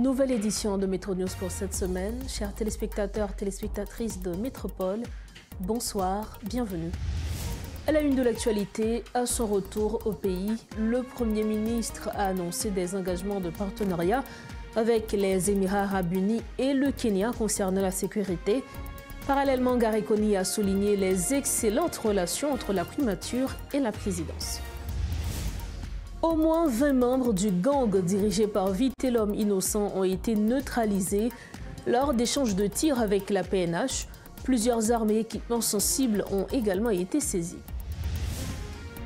Nouvelle édition de Métro News pour cette semaine. Chers téléspectateurs, téléspectatrices de Métropole, bonsoir, bienvenue. À la une de l'actualité, à son retour au pays, le Premier ministre a annoncé des engagements de partenariat avec les Émirats arabes unis et le Kenya concernant la sécurité. Parallèlement, Gary Coney a souligné les excellentes relations entre la primature et la présidence. Au moins 20 membres du gang dirigé par Vite et l'homme innocent ont été neutralisés lors d'échanges de tirs avec la PNH. Plusieurs armes et équipements sensibles ont également été saisis.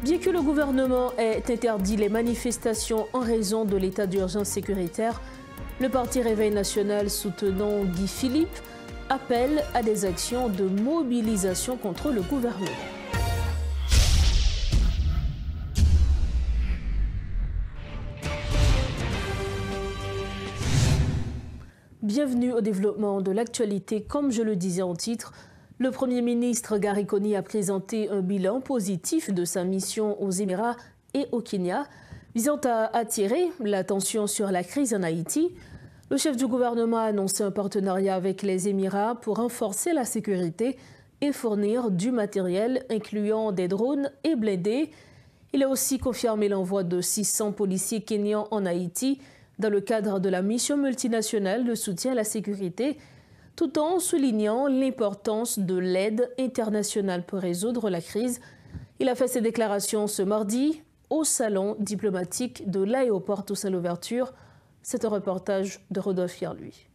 Bien que le gouvernement ait interdit les manifestations en raison de l'état d'urgence sécuritaire, le Parti Réveil national soutenant Guy Philippe appelle à des actions de mobilisation contre le gouvernement. Bienvenue au développement de l'actualité. Comme je le disais en titre, le Premier ministre Gary Coney a présenté un bilan positif de sa mission aux Émirats et au Kenya, visant à attirer l'attention sur la crise en Haïti. Le chef du gouvernement a annoncé un partenariat avec les Émirats pour renforcer la sécurité et fournir du matériel, incluant des drones et blindés. Il a aussi confirmé l'envoi de 600 policiers kenyans en Haïti, dans le cadre de la mission multinationale de soutien à la sécurité, tout en soulignant l'importance de l'aide internationale pour résoudre la crise. Il a fait ses déclarations ce mardi au salon diplomatique de l'aéroport Toussaint Louverture. C'est un reportage de Rodolphe Yerluy.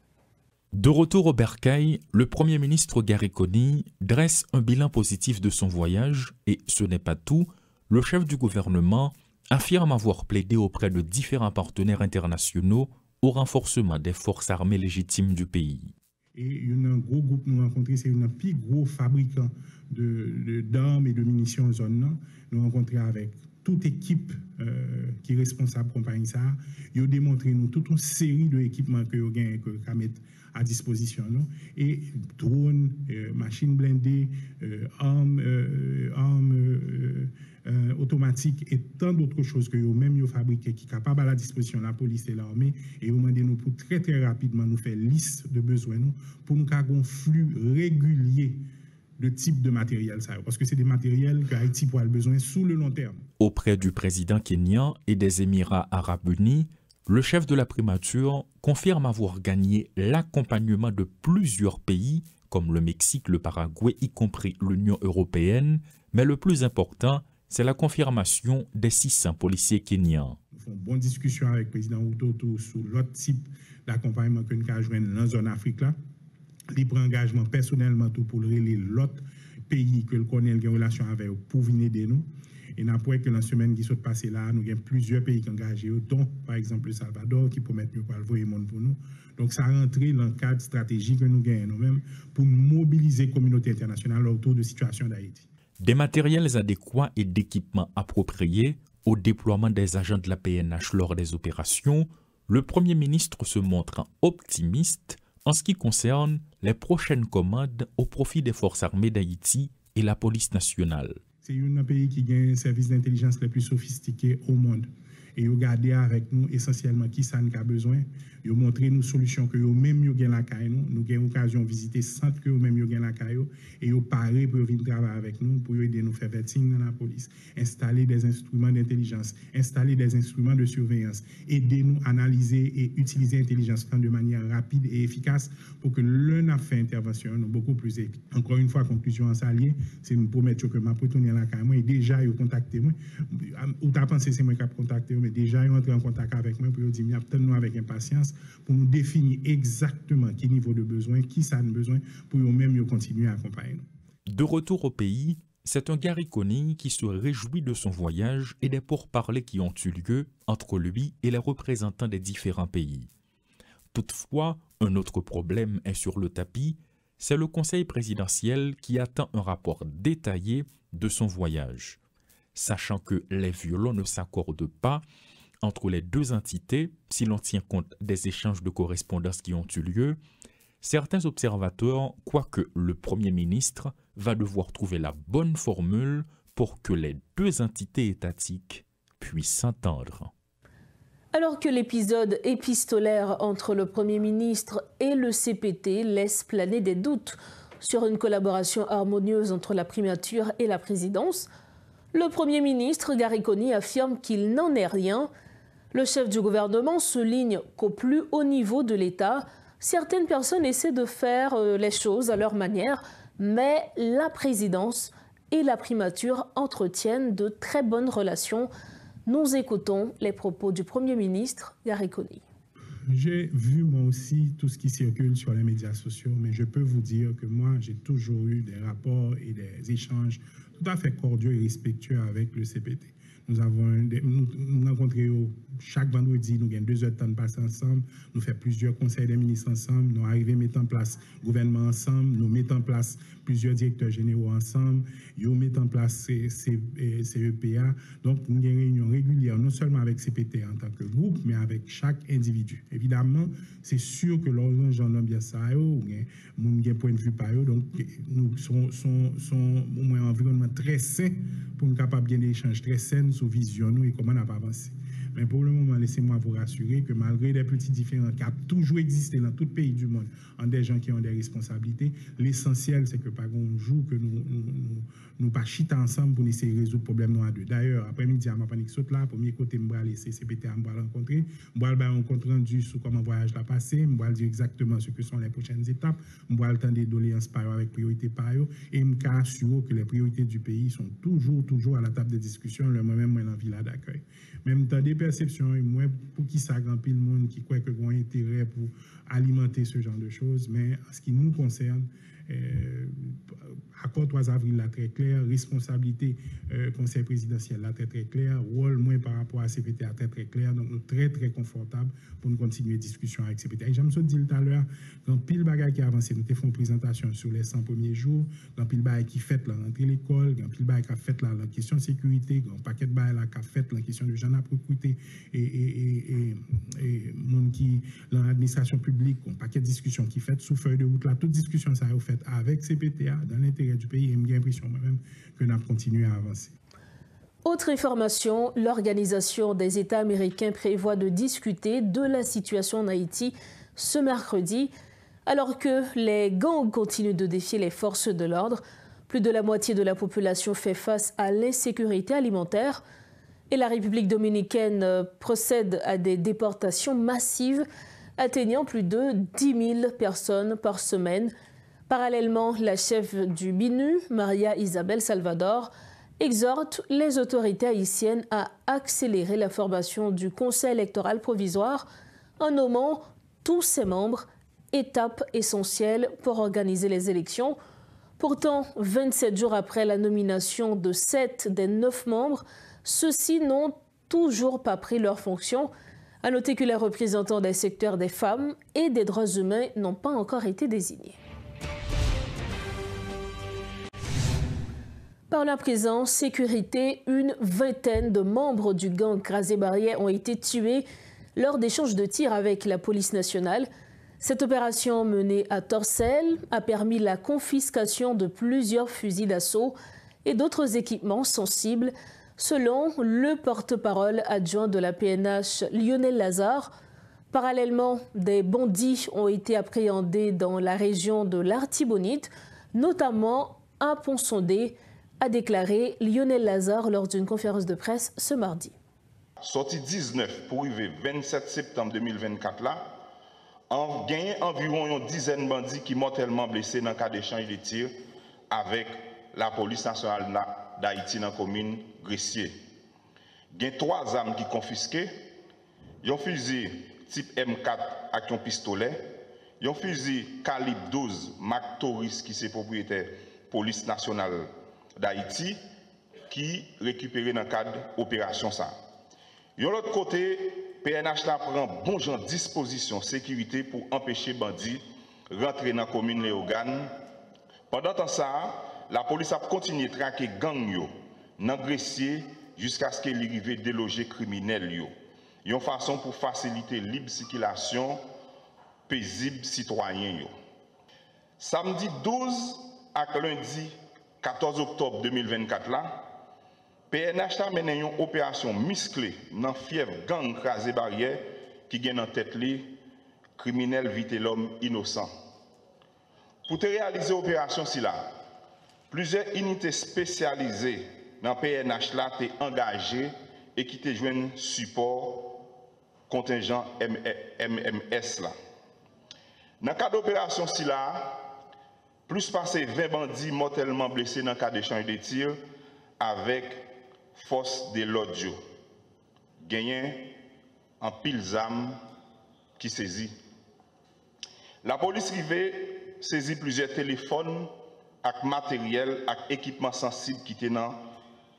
De retour au Bercail, le Premier ministre Gary Coney dresse un bilan positif de son voyage et ce n'est pas tout, le chef du gouvernement affirme avoir plaidé auprès de différents partenaires internationaux au renforcement des forces armées légitimes du pays. Et un gros groupe nous rencontré, c'est un plus gros fabricant d'armes et de munitions en zone. Nous rencontré avec toute équipe qui est responsable de la compagnie. Ils ont démontré nous toute une série d'équipements que nous avons mettre à disposition. Et drones, machines blindées, armes automatiques et tant d'autres choses que nous-mêmes fabriquées qui sont capables à la disposition de la police et l'armée. Et nous demandons pour très rapidement nous faire liste de besoins pour nous avoir un flux régulier de type de matériel, parce que c'est des matériels qu'Haïti pourra avoir besoin sous le long terme. Auprès du président kenyan et des Émirats arabes unis, le chef de la primature confirme avoir gagné l'accompagnement de plusieurs pays, comme le Mexique, le Paraguay, y compris l'Union européenne, mais le plus important, c'est la confirmation des 600 policiers kenyans. Nous faisons une bonne discussion avec le président Outoto sur l'autre type d'accompagnement que nous avons joué dans la zone Afrique. Il prend engagement personnellement pour l'autre pays que le connaît en relation avec pour venir aider nous. Et après que la semaine qui s'est passée là, nous avons plusieurs pays qui ont engagé, dont par exemple le Salvador, qui promettent de envoyer le monde pour nous. Donc ça rentre dans le cadre stratégique que nous gagnons nous-mêmes pour mobiliser la communauté internationale autour de la situation d'Haïti. Des matériels adéquats et d'équipements appropriés au déploiement des agents de la PNH lors des opérations, le Premier ministre se montre optimiste en ce qui concerne les prochaines commandes au profit des forces armées d'Haïti et la police nationale. C'est un pays qui a un service d'intelligence le plus sophistiqué au monde. Et ils ont gardé avec nous essentiellement qui ça nous a besoin. Ils ont montré nous solutions que nous même nous gagnons la caille nous. Nous avons l'occasion de visiter centre que nous même nous gagnons la caille et ils ont paré pour venir travailler avec nous pour aider nous faire vetting dans la police, installer des instruments d'intelligence, installer des instruments de surveillance, aider nous analyser et utiliser l'intelligence de manière rapide et efficace pour que l'un a fait intervention nous beaucoup plus vite. Encore une fois, conclusion en salier, c'est nous promettre que m'a retourner la caille moi et déjà ils ont contacté moi. Ou t'as pensé c'est moi qui a contacté mais déjà ils ont entré en contact avec moi pour dire attendons avec impatience pour nous définir exactement quel niveau de besoin, qui ça a besoin pour nous-mêmes continuer à accompagner. De retour au pays, c'est un Gary Coney qui se réjouit de son voyage et des pourparlers qui ont eu lieu entre lui et les représentants des différents pays. Toutefois, un autre problème est sur le tapis, c'est le Conseil présidentiel qui attend un rapport détaillé de son voyage. Sachant que les violons ne s'accordent pas entre les deux entités, si l'on tient compte des échanges de correspondance qui ont eu lieu, certains observateurs croient que le Premier ministre va devoir trouver la bonne formule pour que les deux entités étatiques puissent s'entendre. Alors que l'épisode épistolaire entre le Premier ministre et le CPT laisse planer des doutes sur une collaboration harmonieuse entre la primature et la présidence, le Premier ministre Gariconi affirme qu'il n'en est rien. Le chef du gouvernement souligne qu'au plus haut niveau de l'État, certaines personnes essaient de faire les choses à leur manière, mais la présidence et la primature entretiennent de très bonnes relations. Nous écoutons les propos du Premier ministre Gariconi. J'ai vu moi aussi tout ce qui circule sur les médias sociaux, mais je peux vous dire que moi, j'ai toujours eu des rapports et des échanges tout à fait cordiaux et respectueux avec le CPT. Nous avons nous rencontrons chaque vendredi, nous avons 2 heures de temps de passer ensemble, nous faisons plusieurs conseils des ministres ensemble, nous arrivons à mettre en place le gouvernement ensemble, nous mettons en place plusieurs directeurs généraux ensemble, nous mettons en place CEPA. Donc, nous avons une réunion régulière, non seulement avec CPT en tant que groupe, mais avec chaque individu. Évidemment, c'est sûr que lorsque j'en ai bien ça, nous avons un point de vue par eux, donc nous sommes un environnement très sain pour nous capables de gagner des échanges très sains sur vision et comment on a avancé. Mais pour le moment, laissez-moi vous rassurer que malgré les petits différends qui ont toujours existé dans tout pays du monde, en des gens qui ont des responsabilités, l'essentiel, c'est que par un jour que nous pas chita ensemble pour essayer de résoudre le problème nous à deux. D'ailleurs, après-midi, à ma panique saute là, premier côté, je vais laisser CPT à me rencontrer, je vais un compte rendu sur comment le voyage l'a passé, je vais dire exactement ce que sont les prochaines étapes, je vais attendre des doléances par eux avec priorité par eux, et je vais assurer que les priorités du pays sont toujours à la table de discussion, moi-même, moi, dans la villa d'accueil. Même dans des perceptions, moi, pour qui ça grand pile le monde qui croit que ont intérêt pour alimenter ce genre de choses, mais en ce qui nous concerne, accord 3 avril là très clair, responsabilité conseil présidentiel là très clair, rôle moins par rapport à CPT là très clair, donc nous très confortable pour nous continuer discussion avec CPT. Et j'aime ça dire tout à l'heure, dans pile bagaille qui a avancé, nous avons fait une présentation sur les 100 premiers jours, dans pile bagaille qui fait là rentrer l'école, dans pile bagaille qui a fait là la question de sécurité, dans paquet de bagaille là qui a fait la question de gens à recruter et monde qui dans l'administration publique, un paquet de discussions qui fait sous feuille de route là, toute discussion ça a fait avec CPTA dans l'intérêt du pays, et j'ai l'impression moi-même que nous avons continué à avancer. Autre information, l'Organisation des États américains prévoit de discuter de la situation en Haïti ce mercredi, alors que les gangs continuent de défier les forces de l'ordre. Plus de la moitié de la population fait face à l'insécurité alimentaire et la République dominicaine procède à des déportations massives atteignant plus de 10 000 personnes par semaine. Parallèlement, la chef du BINU, Maria Isabel Salvador, exhorte les autorités haïtiennes à accélérer la formation du Conseil électoral provisoire en nommant tous ses membres, étape essentielle pour organiser les élections. Pourtant, 27 jours après la nomination de 7 des 9 membres, ceux-ci n'ont toujours pas pris leurs fonctions. À noter que les représentants des secteurs des femmes et des droits humains n'ont pas encore été désignés. Par la présence sécurité, une vingtaine de membres du gang Crasé-Barrière ont été tués lors d'échanges de tirs avec la police nationale. Cette opération menée à Torcelles a permis la confiscation de plusieurs fusils d'assaut et d'autres équipements sensibles, selon le porte-parole adjoint de la PNH, Lionel Lazare. Parallèlement, des bandits ont été appréhendés dans la région de l'Artibonite, notamment à Pont-Sondé, a déclaré Lionel Lazare lors d'une conférence de presse ce mardi. Sorti 19 pour arriver 27 septembre 2024 là, on gagne environ une dizaine de bandits qui mortellement blessés dans le cas d'échange de tirs avec la police nationale d'Haïti dans la commune Gressier. Il y a 3 armes qui sont confisquées, un fusil type M4 avec un pistolet, un fusil calibre 12 Mac Taurus qui est propriétaire police nationale d'Haïti qui récupéré dans le cadre d'opération ça. De l'autre côté, PNH là prend bon genre disposition sécurité pour empêcher bandits rentrer dans la commune Léogane. Pendant ce temps, la police a continué à traquer gang yo dans Gressier jusqu'à ce qu'elle arrive à déloger criminels yo. Une façon pour faciliter la libre circulation paisible citoyen yo. Samedi 12 à lundi 14 octobre 2024 là, PNH a mené une opération musclée dans fièvre gang crasé barrière qui gagne en tête les criminels vite l'homme innocent. Pour te réaliser l'opération si là, plusieurs unités spécialisées dans PNH là étaient engagées et qui te joignent support contingent MMS là. Dans le cas d'opération si là, plus passé 20 bandits mortellement blessés dans le cas d'échange de tirs avec force de l'audio. Gagné en pile d'armes qui saisit. La police privée saisit plusieurs téléphones avec matériel et équipements sensibles qui étaient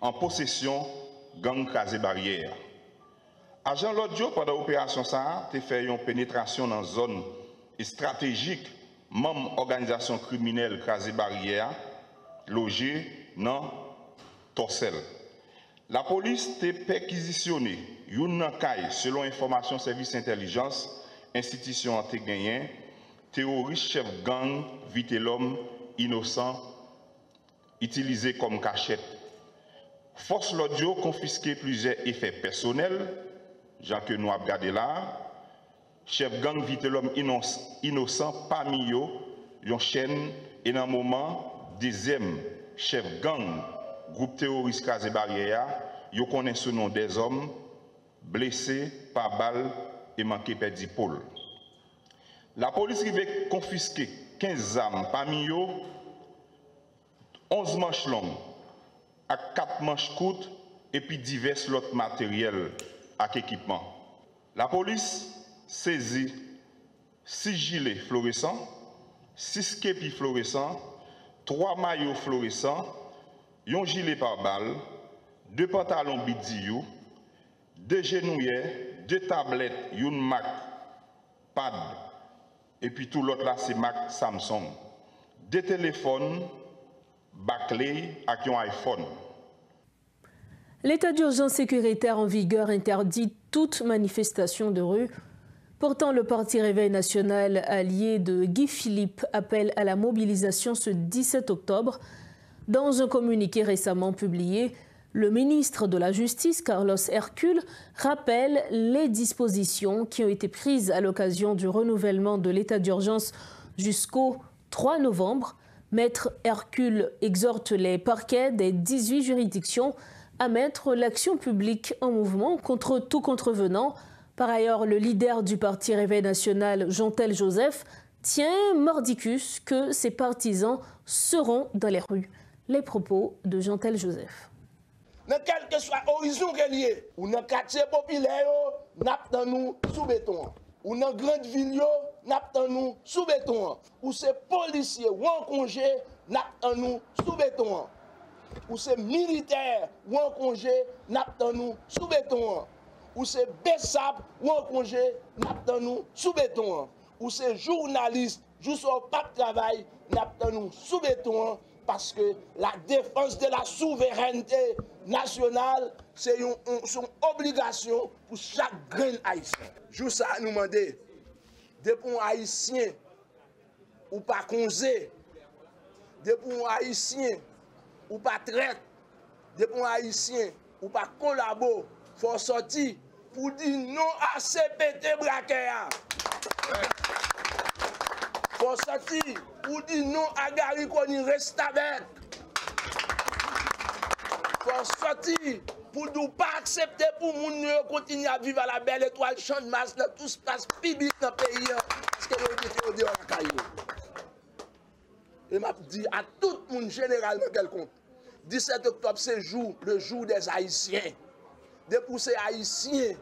en possession gang crasé barrière. Agent l'audio pendant l'opération ça a fait une pénétration dans une zone stratégique, même organisation criminelle crasé barrière logée dans Torsel. La police a perquisitionné une caille selon information service intelligence, institution en gagné, terroriste chef gang vite l'homme innocent utilisé comme cachette. Force l'audio confisqué plusieurs effets personnels, Jean que nous avons regardé là. Chef gang vite l'homme innocent parmi eux, une chaîne et dans un moment, deuxième chef gang, groupe terroriste Casé Barrière, ils connaissent ce nom des hommes blessés par balle et manqué perdu Paul. La police avait confisqué 15 armes parmi eux, 11 manches longues, à 4 manches courtes et puis divers autres matériels avec équipement. La police saisit 6 gilets fluorescents, 6 képis fluorescents, 3 maillots fluorescents, un gilet par balle, 2 pantalons bidiou, 2 genouillères, 2 tablettes, une Mac Pad, et puis tout l'autre là c'est Mac Samsung. 2 téléphones, bâclés avec un iPhone. L'état d'urgence sécuritaire en vigueur interdit toute manifestation de rue. Pourtant, le Parti Réveil National allié de Guy Philippe appelle à la mobilisation ce 17 octobre. Dans un communiqué récemment publié, le ministre de la Justice, Carlos Hercule, rappelle les dispositions qui ont été prises à l'occasion du renouvellement de l'état d'urgence jusqu'au 3 novembre. Maître Hercule exhorte les parquets des 18 juridictions à mettre l'action publique en mouvement contre tout contrevenant. Par ailleurs, le leader du Parti Réveil National, Jean-Tel Joseph, tient mordicus que ses partisans seront dans les rues. Les propos de Jean-Tel Joseph. Dans quel que soit l'horizon lié, ou dans le quartier populaire, nous nous sous béton. Ou dans la grande ville, nous sous béton. Ou ces policiers ou en congé, nous sous béton. Ou ces militaires ou en congé, nous sous béton. Ou ces Bessap ou en congé, nous sous béton. Ou ces journalistes, juste au pas de travail, nous sous béton. Parce que la défense de la souveraineté nationale, c'est une obligation pour chaque grain haïtien. Juste ça nous demander, depuis un haïtien ou pas congé, depuis un haïtien ou pas traite, depuis un haïtien ou pas collabo, il faut sortir pour dire non à CPT braquer. Pour sortir, pour dire non à Gary Koni Restabek. Pour sortir, pour ne pas accepter pour nous continuer à vivre à la belle étoile, champ de masse, tout se passe public dans le pays. Parce que nous avons dit à Caillou. Et m'a dit à tout le monde généralement quelconque, 17 octobre, c'est le jour des Haïtiens. Depuis ces Haïtiens,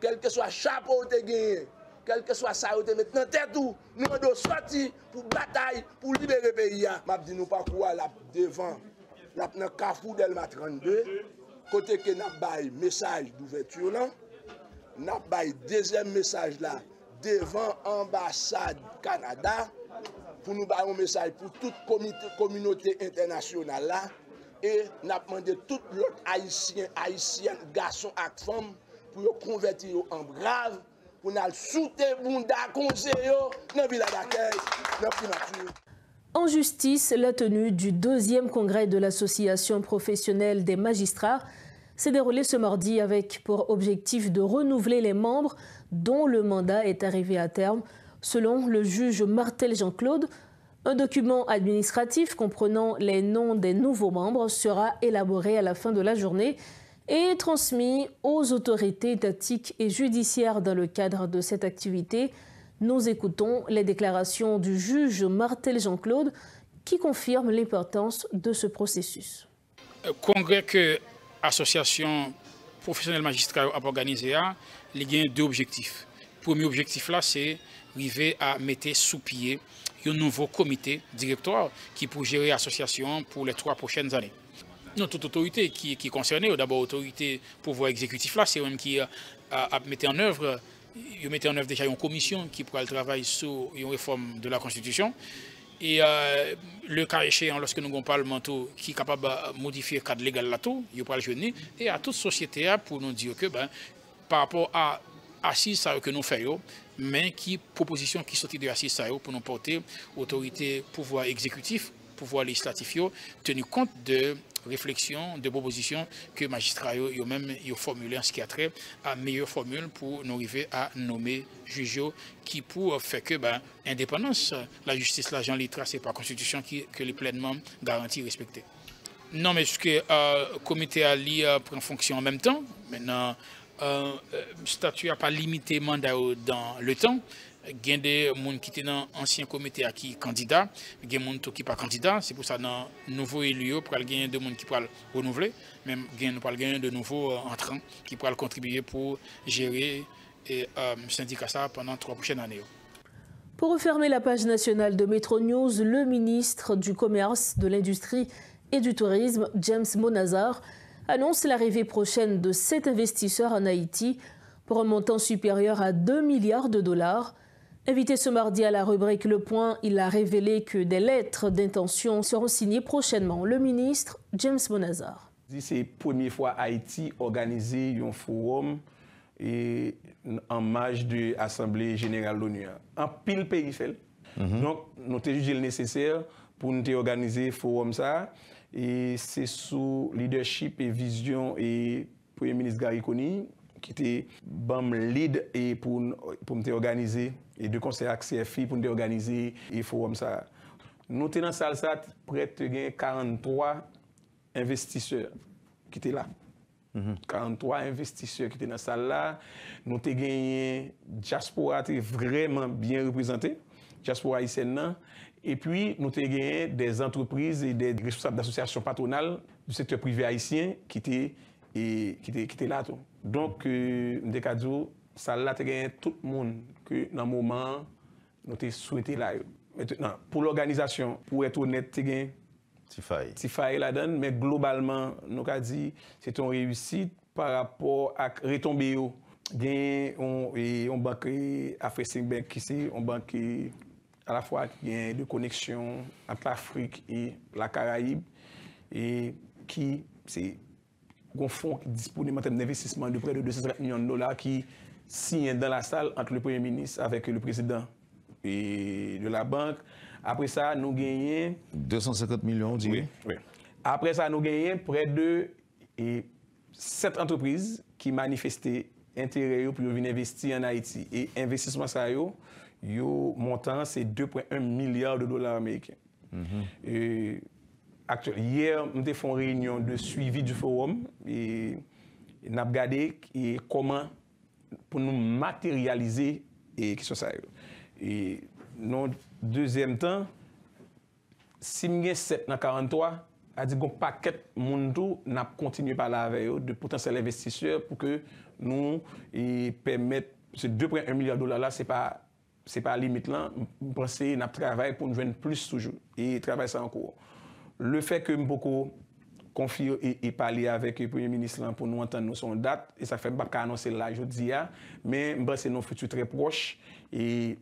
quel que soit le chapeau que tu as gagné, quel que soit ça, maintenant, tout, nous devons sortir pour bataille, pour libérer le pays. Je dis nous pas quoi là devant, là dans Carrefour Delma 32, côté que nous avons message d'ouverture là, nous avons deuxième message là devant l'ambassade Canada pour nous donner un message pour toute communauté internationale là et nous avons demandé tout l'autre haïtiens, garçons et femmes pour convertir en brave. On a souté Bunda conseiller dans la ville d'accueil, dans la primature. En justice, la tenue du 2e congrès de l'Association professionnelle des magistrats s'est déroulée ce mardi avec pour objectif de renouveler les membres dont le mandat est arrivé à terme. Selon le juge Martel Jean-Claude, un document administratif comprenant les noms des nouveaux membres sera élaboré à la fin de la journée et transmis aux autorités étatiques et judiciaires dans le cadre de cette activité. Nous écoutons les déclarations du juge Martel Jean-Claude qui confirme l'importance de ce processus. Congrès que l'association professionnelle magistrale a organisé, il y a 2 objectifs. Le premier objectif là, c'est arriver à mettre sous pied un nouveau comité directoire qui pourrait gérer l'association pour les 3 prochaines années. Non, toute autorité qui est concernée, d'abord l'autorité pouvoir exécutif là, c'est même qui a mis en œuvre. Ils mettent en œuvre déjà une commission qui pourra travailler sur une réforme de la Constitution. Et le cas échéant, lorsque nous avons un parlement qui est capable de modifier le cadre légal là tout, il pourra le jeûner. Et à toute société pour nous dire que par rapport à l'assise que nous faisons, mais qui proposition qui sortit de l'assise pour nous porter autorité, pouvoir exécutif, pouvoir législatif, tenir compte de réflexion, de propositions que les magistrats ont même formulé en ce qui a trait à meilleure formule pour nous arriver à nommer juges qui pour faire que indépendance, la justice, l'argent, les traces, c'est par constitution que les pleinement garantis respectés. Non, mais ce que le comité a prend fonction en même temps. Maintenant, le statut n'a pas limité le mandat dans le temps. Il y a des gens qui étaient dans l'ancien comité qui sont candidats, il y a des gens qui ne sont pas candidats. C'est pour ça que dans le nouveau élu, il y a des gens qui peuvent renouveler, même il y a de nouveaux entrants qui peuvent contribuer pour gérer le syndicat pendant 3 prochaines années. Pour refermer la page nationale de Metro News, le ministre du Commerce, de l'Industrie et du Tourisme, James Monazar, annonce l'arrivée prochaine de 7 investisseurs en Haïti pour un montant supérieur à 2 milliards de dollars. Invité ce mardi à la rubrique Le Point, il a révélé que des lettres d'intention seront signées prochainement. Le ministre James Monazar. C'est la première fois Haïti organisé un forum en marge de l'Assemblée générale de l'ONU. En pile pays fait. Donc, nous avons jugé le nécessaire pour nous organiser ce forum. Et c'est sous leadership et vision et Premier ministre Gary Coney qui était lead et pour nous organiser et de conseil à CFI pour nous organiser et forum ça. Nous tenons dans la salle près de 43 investisseurs qui étaient là. 43 investisseurs qui étaient dans la salle là. Nous avons gagné diaspora vraiment bien représenté, diaspora haïtienne. Et puis, nous avons gagné des entreprises et des responsables d'associations patronales du secteur privé haïtien qui étaient là. Donc, nous avons dit, ça là, gagné tout le monde que dans le moment, nous avons souhaité là. Maintenant, pour l'organisation, pour être honnête, nous avons petit faille là-dedans, mais globalement, nous avons dit c'est une réussite par rapport à retomber. Il y a une banque Afreximbank qui est une banque à la fois qui a de connexion entre l'Afrique et la Caraïbe et qui c'est un fonds disponible en termes d'investissement de près de 250 millions de dollars qui signe dans la salle entre le Premier ministre avec le président de la banque. Après ça, nous gagnons 250 millions, on dirait. Oui. Après ça, nous gagnons près de 7 entreprises qui manifestaient intérêt pour venir investir en Haïti. Et investissement ça le montant c'est 2,1 milliards de dollars américains. Hier, nous avons fait une réunion de suivi du forum et nous avons regardé comment pour nous matérialiser et question ça. Et dans le deuxième temps, si nous avons 7 dans 43, a dit qu'on paquet monde n'a continué par la veille de potentiels investisseurs pour que nous permettre ce 2,1 milliards de dollars là c'est pas limite là, je pense que nous travaillons pour nous joindre plus toujours et travailler ça encore. Le fait que nous beaucoup confier et parler avec le Premier ministre là, pour nous entendre son date et ça fait pas annoncer là aujourd'hui mais je pense que c'est nos futurs très proches et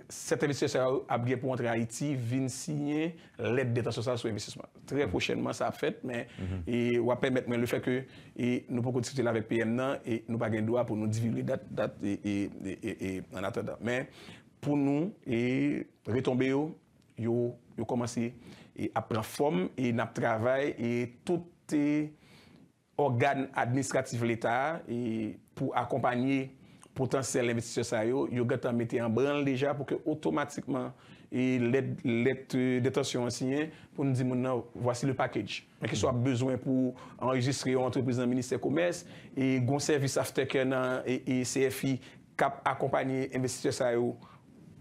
cet investisseur a bien pour entrer en Haïti vient signer l'aide d'État social sur investissement. Très prochainement, ça a fait, mais et on va permettre le fait que nous pouvons discuter avec PM et nous pas de droit pour nous divulguer date et en attendant. Mais pour nous, et retomber, yo commencé à prendre forme et n'a travail et tout est organe administratif de l'État et pour accompagner potentiel investisseur ça yo gata mettre en branle déjà pour que automatiquement et l'aide détention ancien pour nous dire maintenant voici le package mais qu'il soit besoin pour enregistrer une entreprise dans le ministère du commerce et gon service aftercare et CFI cap accompagner investisseur ça yo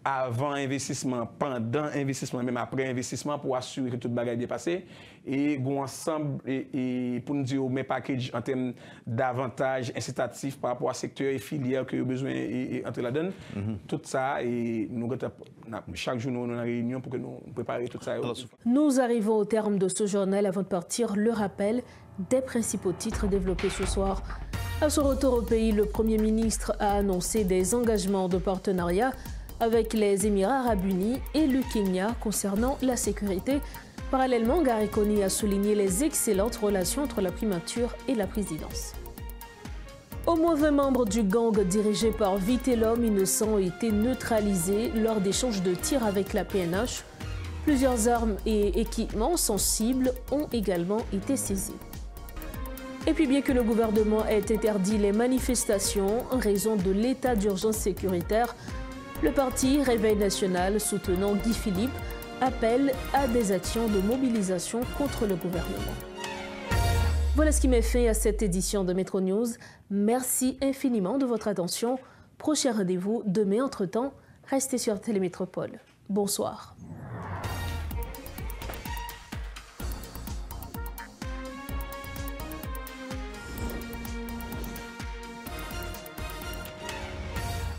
avant investissement, pendant investissement, même après investissement, pour assurer que tout le bagage est bien passé. Et bon ensemble, et pour nous dire, mes packages en termes d'avantages incitatifs par rapport à secteur et filière que vous avez besoin d'entrer là-dedans. Tout ça, et nous, chaque jour, nous avons une réunion pour que nous préparions tout ça. Nous arrivons au terme de ce journal. Avant de partir, le rappel des principaux titres développés ce soir. À son retour au pays, le Premier ministre a annoncé des engagements de partenariat avec les Émirats arabes unis et le Kenya concernant la sécurité. Parallèlement, Gary Coney a souligné les excellentes relations entre la primature et la présidence. Au moins 20 membres du gang dirigé par Vitellum innocent ont été neutralisés lors d'échanges de tirs avec la PNH. Plusieurs armes et équipements sensibles ont également été saisis. Et puis bien que le gouvernement ait interdit les manifestations en raison de l'état d'urgence sécuritaire, le parti Réveil national soutenant Guy Philippe appelle à des actions de mobilisation contre le gouvernement. Voilà ce qui met fin à cette édition de Métro News. Merci infiniment de votre attention. Prochain rendez-vous demain. Entre-temps, restez sur Télémétropole. Bonsoir.